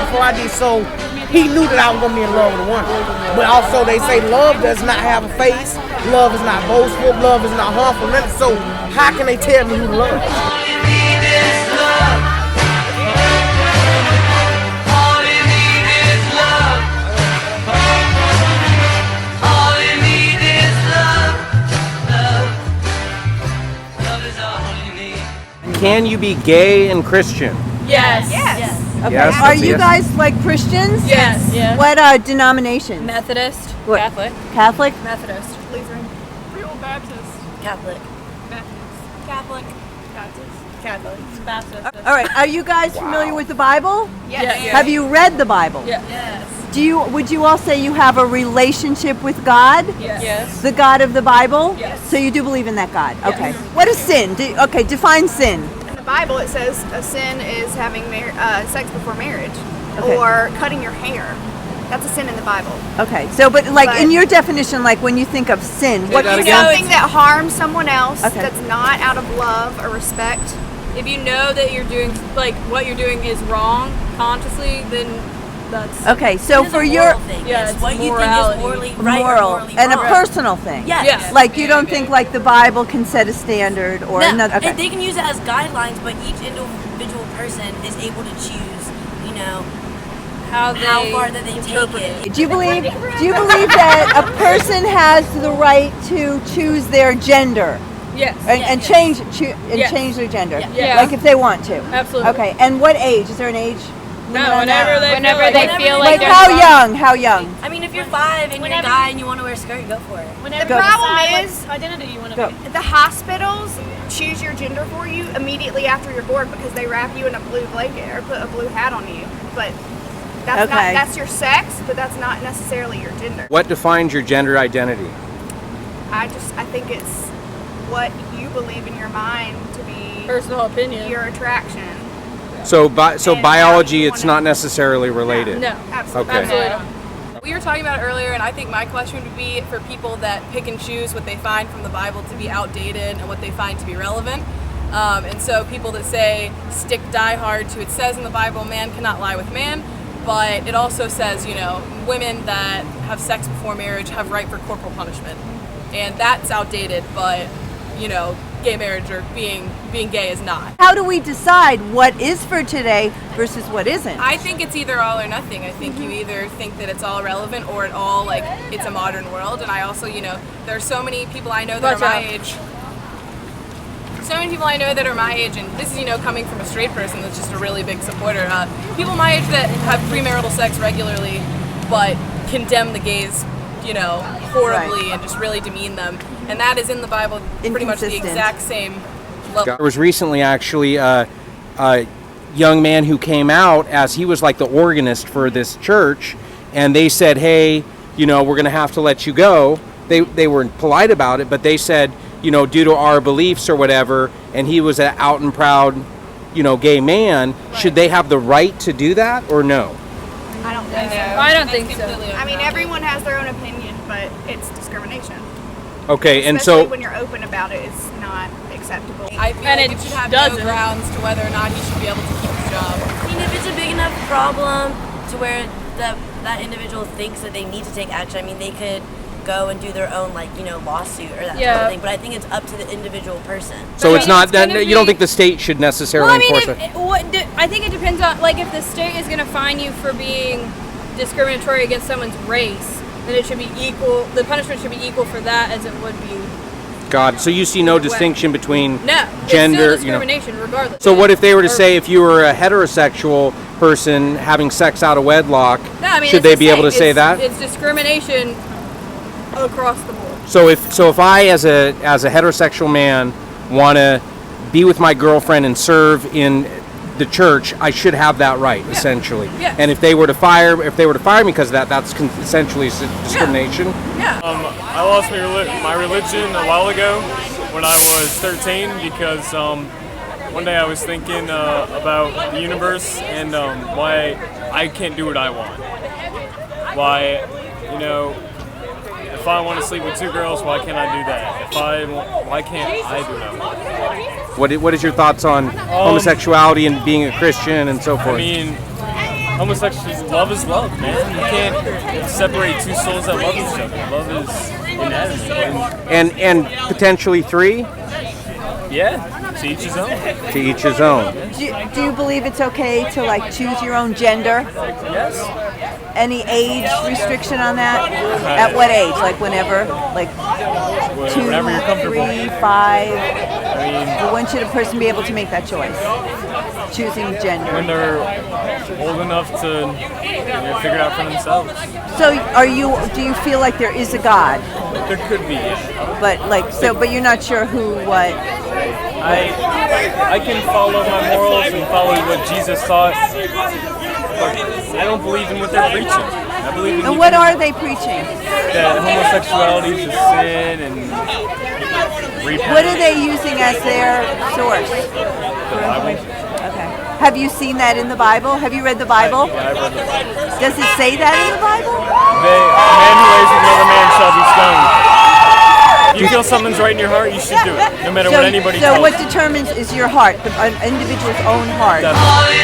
before I did, so he knew that I was going to be in love with a woman. But also they say love does not have a face, love is not boastful, love is not harmful, nothing. So how can they tell me who to love? Can you be gay and Christian? Yes. Okay. Yes, Are you guys like Christians? Yes. What denomination? Methodist. What? Catholic. Catholic? Methodist. Lutheran. Real Baptist. Catholic. Baptist. Catholic. Baptist. Catholic. Baptist. All right. Are you guys familiar with the Bible? Yes. Have you read the Bible? Yes. Would you all say you have a relationship with God? Yes. The God of the Bible? Yes. So you do believe in that God? Yes. Okay. What is sin? Define sin. In the Bible, it says a sin is having sex before marriage, Okay. or cutting your hair. That's a sin in the Bible. Okay. So, but in your definition, like when you think of sin, what that do you again? Something that harms someone else Okay. that's not out of love or respect. If you know that you're doing, like, what you're doing is wrong consciously, then that's... Okay. So It is for a your moral thing. Yeah, It's it's what you morality. think is morally right moral or morally and a wrong. personal thing. Yes. Like you don't think like the Bible can set a standard or No, another. Okay. and they can use it as guidelines, but each individual person is able to choose, how far that they take it. Do you believe that a person has the right to choose their gender Yes. and Yes. change their gender? Yeah. Like if they want to. Absolutely. Okay. And what age? Is there an age? No, whenever they feel Like they're how wrong. young? How young? I mean, if you're 5 and you're a guy and you want to wear a skirt, go for it. The Go. problem is identity you want Go. the hospitals choose your gender for you immediately after you're born because they wrap you in a blue blanket or put a blue hat on you. But that's Okay. that's your sex, but that's not necessarily your gender. What defines your gender identity? I think it's what you believe in your mind to be Personal opinion. your attraction. So And how biology, you it's wanna- not necessarily related. No. Absolutely. Okay. Absolutely not. We were talking about it earlier, and I think my question would be for people that pick and choose what they find from the Bible to be outdated and what they find to be relevant. And so people that say stick die hard to it says in the Bible, man cannot lie with man, but it also says, women that have sex before marriage have right for corporal punishment. And that's outdated, but, gay marriage or being gay is not. How do we decide what is for today versus what isn't? I think it's either all or nothing. I think you either think that it's all relevant or it's a modern world. And I also, there are so many people I know that are my age. So many people I know that are my age, and this is, coming from a straight person that's just a really big supporter. People my age that have premarital sex regularly, but condemn the gays, horribly and just really demean them. And that is in the Bible pretty much the Inconsistent. exact same level. There was recently actually a young man who came out as he was like the organist for this church, and they said, hey, we're going to have to let you go. They were polite about it, but they said, due to our beliefs or whatever, and he was an out and proud, gay man, should they have the right to do that or no? I don't think so. I don't think so. I mean, everyone has their own opinion, but it's discrimination. Okay, and Especially so when you're open about it, it's not acceptable. I feel And like it it should have doesn't. no grounds to whether or not he should be able to keep his job. I mean, if it's a big enough problem to where that individual thinks that they need to take action, they could go and do their own lawsuit or that sort of thing. But I think it's up to the individual person. so it's not that gonna you don't be- think the state should necessarily enforce it. I think it depends on, if the state is going to fine you for being discriminatory against someone's race, then it should be equal. The punishment should be equal for that as it would be. God, so you see no distinction between No, gender, it's still discrimination regardless. So what if they were to say if you were a heterosexual person having sex out of wedlock, No, should they be able to say that? It's discrimination across the board. So if I as a heterosexual man want to be with my girlfriend and serve in the church, I should have that right, essentially. Yeah. And if they were to fire me because of that, that's essentially discrimination. Yeah. I lost my religion a while ago when I was 13 because one day I was thinking about the universe and why I can't do what I want. Why, if I want to sleep with 2 girls, why can't I do that? Why can't I do that? What is your thoughts on homosexuality and being a Christian and so forth? I mean, homosexuals, love is love, man. You can't separate two souls that love each other. Love is inanimate. And potentially three? Yeah, to each his own. To each his own. Do you believe it's okay to like choose your own gender? Yes. Any age restriction on that? At what age? Like whenever? Like 2, Whenever you're comfortable. 3, 5? I mean, When should a person be able to make that choice? Choosing gender. when they're old enough to figure it out for themselves. So do you feel like there is a God? There could be, yeah. But you're not sure who, what? I can follow my morals and follow what Jesus taught. But I don't believe in what they're preaching. I believe in And what are they preaching? that homosexuality is a sin and repent. What are they using as their source? The Bible. Okay. Have you seen that in the Bible? Have you read the Bible? Yeah, I've read the Bible. Does it say that in the Bible? A man who lays with another man shall be stoned. If you feel something's right in your heart, you should do it, no matter what anybody So tells what you. determines is your heart, an individual's own heart. Definitely.